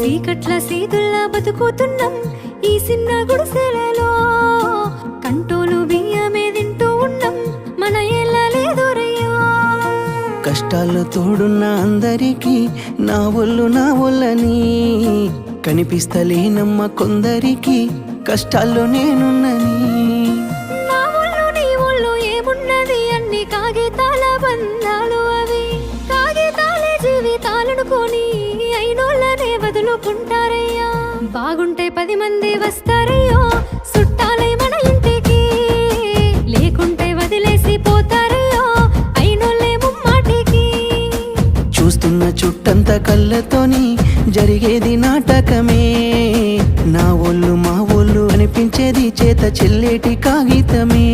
చీకట్ల సీతుల్లా బతుకుతున్నాం ఈ చిన్న గుడిసెలలో. కంటోలు బియ్యమే తింటూ ఉన్నాం మన ఎల్లలేదురయ్యా. కష్టాల్లో తోడున్న అందరికీ నా ఒళ్ళని కనిపిస్తలేనమ్మ కొందరికి కష్టాల్లో నేనున్నని. నా ఒళ్ళు నీ ఒళ్ళు ఏమున్నది అన్ని కాగితాల బంధాలు అవి. కాగితాలే జీవితాలనుకొని అయినోళ్ళనే వదులుకుంటారయ్యా. బాగుంటే 10 మంది వస్తారయ్యో చుట్టాలై మన ఇంటికి. లేకుంటే వదిలేసి పోతారయ్యో అయినోళ్ళే ముమ్మాటికి. చూస్తున్న చుట్టంత కళ్ళతోని జరిగేది నాటకమే. నా ఒళ్ళు మా ఒళ్ళు అనిపించేది చేత చెల్లేటి కాగితమే.